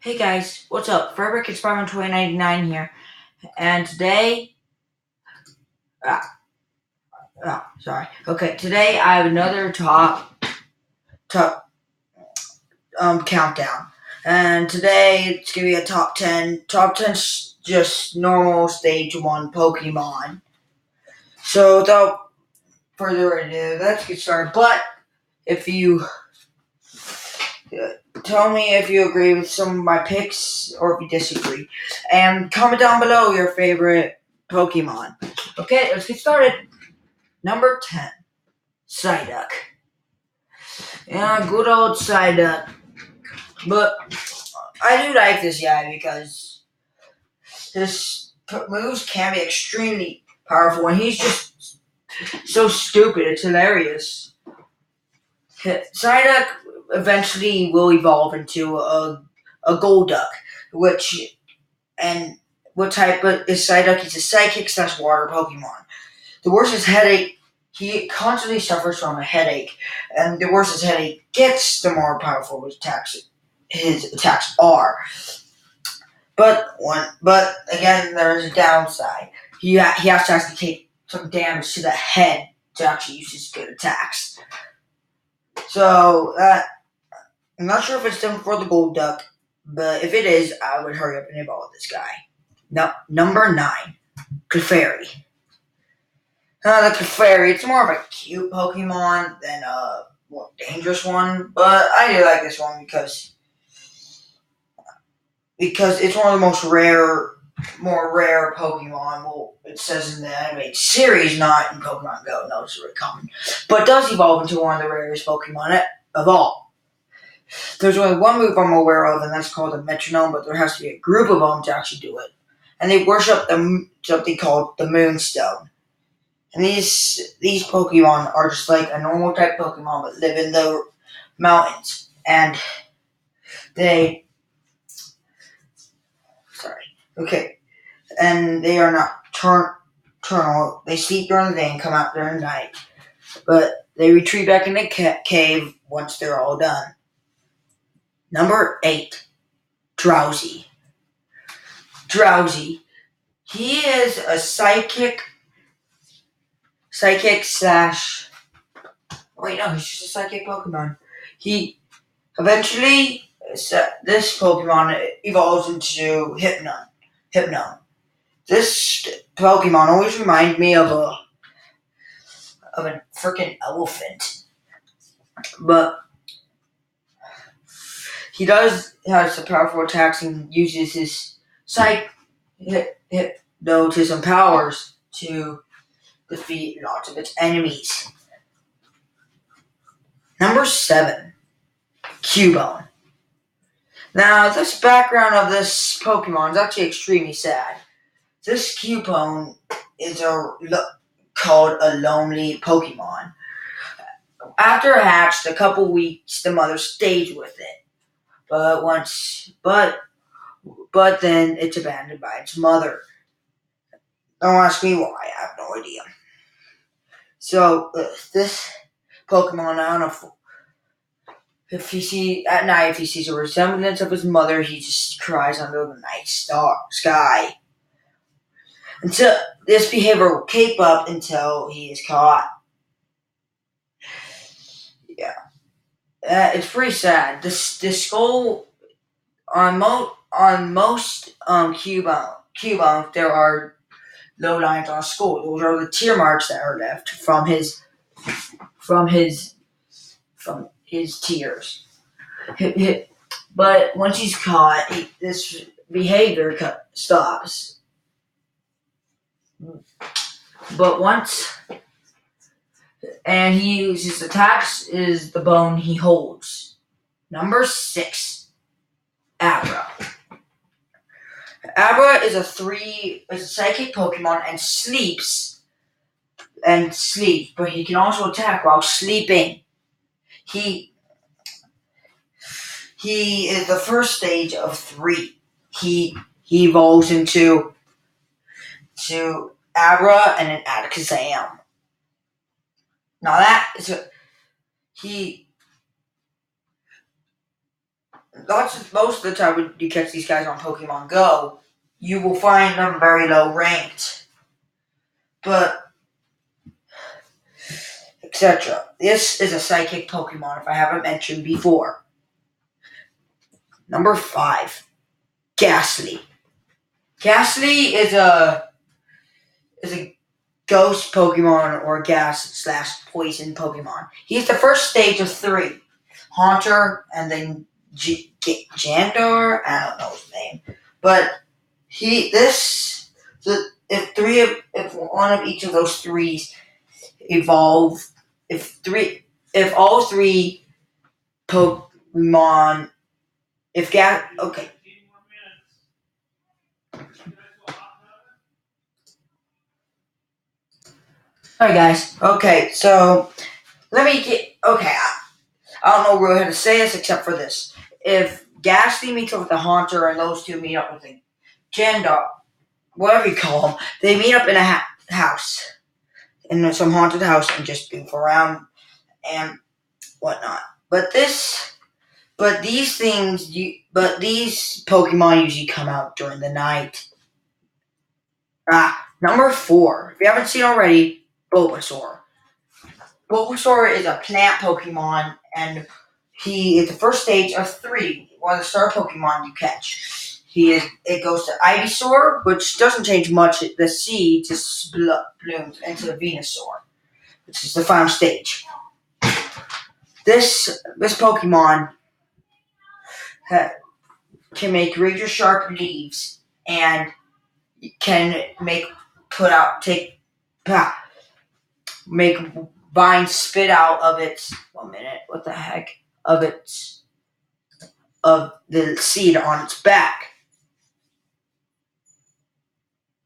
Hey guys, what's up? Fabric Experiment 2099 here, and today, ah, today I have another top countdown, and today it's gonna be a top 10 just normal stage 1 Pokemon. So without further ado, let's get started. But if you tell me if you agree with some of my picks or if you disagree. And comment down below your favorite Pokemon. Okay, let's get started. Number 10, Psyduck. Yeah, good old Psyduck. But I do like this guy because his moves can be extremely powerful and he's just so stupid. It's hilarious. Psyduck eventually will evolve into a Golduck, what type is Psyduck? He's a psychic / water Pokemon. The worse his headache, he constantly suffers from a headache, and the worse his headache gets, the more powerful his attacks are. But again, there is a downside. He has to actually take some damage to the head to actually use his good attacks. So I'm not sure if it's different for the Golduck, but if it is, I would hurry up and evolve this guy. Now, number 9, Clefairy. The Clefairy, it's more of a cute Pokemon than a more dangerous one, but I do like this one because it's one of the more rare Pokemon. Well, it says in the animated series, not in Pokemon Go. No, it's very common, but does evolve into one of the rarest Pokemon of all. There's only one move I'm aware of, and that's called a metronome, but there has to be a group of them to actually do it. And they worship something called the Moonstone. And these Pokemon are just like a normal type Pokemon, but live in the mountains. And they are not nocturnal. They sleep during the day and come out during the night. But they retreat back in the cave once they're all done. Number 8, Drowsy. Drowsy. He is a psychic / he's just a psychic Pokemon. He eventually, this Pokemon evolves into Hypno. This Pokemon always reminds me of a freaking elephant, but he does have some powerful attacks and uses his hypnotism powers to defeat lots of its enemies. Number 7, Cubone. Now, this background of this Pokemon is actually extremely sad. This Cubone is called a lonely Pokemon. After it hatched a couple weeks, the mother stays with it, but then it's abandoned by its mother. Don't ask me why. I have no idea. So this Pokemon, I don't know if he sees a resemblance of his mother, he just cries under the night sky. Until this behavior will keep up until he is caught. Yeah, it's pretty sad. The skull on most Cubone, there are low lines on a skull. Those are the tear marks that are left from his tears. But once he's caught, this behavior stops. And he uses attacks is the bone he holds. Number 6, Abra. Abra is a psychic Pokemon and sleeps, but he can also attack while sleeping. He is the first stage of 3. He evolves into Abra and an Alakazam. Now most of the time when you catch these guys on Pokemon Go, you will find them very low ranked, but etc. This is a psychic Pokemon, if I haven't mentioned before. Number 5, Ghastly. Ghastly is a ghost Pokemon or gas/poison Pokemon. He's the first stage of 3. Haunter and then Jandar. I don't know his name, but if one of each of those threes evolve, if all three Pokemon, if gas, okay. Alright, guys. Okay, so let me get. Okay, I don't know really how to say this except for this. If Ghastly meets up with the Haunter and those two meet up with the Jandar, whatever you call them, they meet up in a house, in some haunted house, and just goof around and whatnot. But these Pokemon usually come out during the night. Number 4. If you haven't seen already, Bulbasaur. Bulbasaur is a plant Pokemon, and he is the first stage of 3. One of the star Pokemon you catch. It goes to Ivysaur, which doesn't change much. The seed just blooms into Venusaur, which is the final stage. This Pokemon can make razor sharp leaves and can make vines spit out of its of the seed on its back.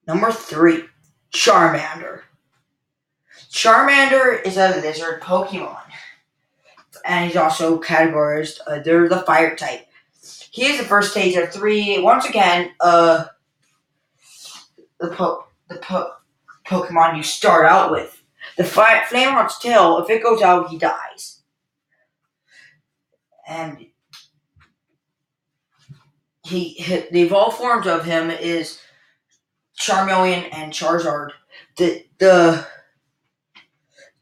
Number 3, Charmander. Charmander is a lizard Pokemon, and he's also categorized under the fire type. He is the first stage of 3. Once again, the Pokemon you start out with. The flame on its tail, if it goes out, he dies. And the evolved forms of him is Charmeleon and Charizard. But the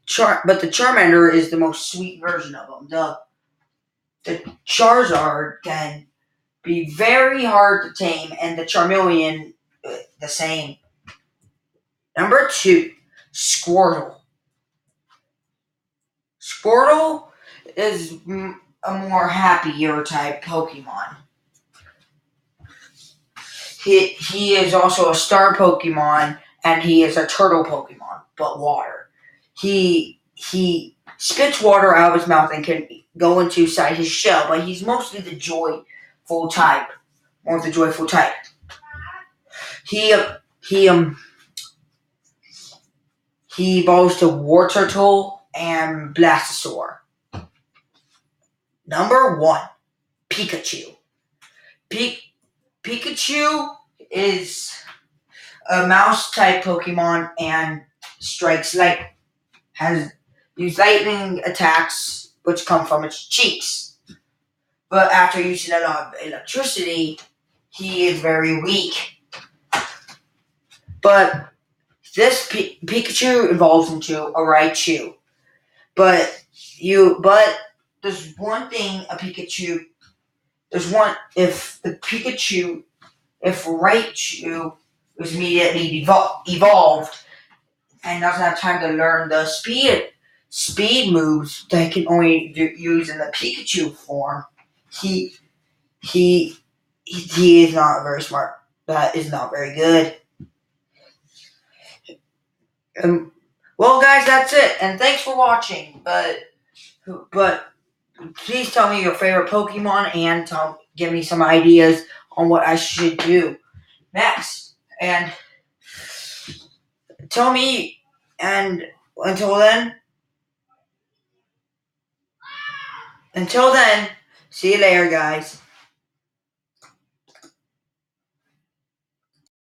Charmander is the most sweet version of him. The Charizard can be very hard to tame, and the Charmeleon the same. Number 2, Squirtle. Squirtle is a more happier type Pokemon. He is also a star Pokemon, and he is a turtle Pokemon, but water. He spits water out of his mouth and can go inside his shell, but he's mostly the joyful type. More of the joyful type. He evolves to Wartortle and Blastoise. Number 1, Pikachu. Pikachu is a mouse type Pokemon and strikes light. Has used lightning attacks which come from its cheeks. But after using a lot of electricity, he is very weak. But this Pikachu evolves into a Raichu. But there's one thing if Raichu was immediately evolved and doesn't have time to learn the speed moves that can only use in the Pikachu form, he is not very smart. That is not very good. Well, guys, that's it, and thanks for watching. But please tell me your favorite Pokemon and give me some ideas on what I should do next. And tell me. And until then, see you later, guys.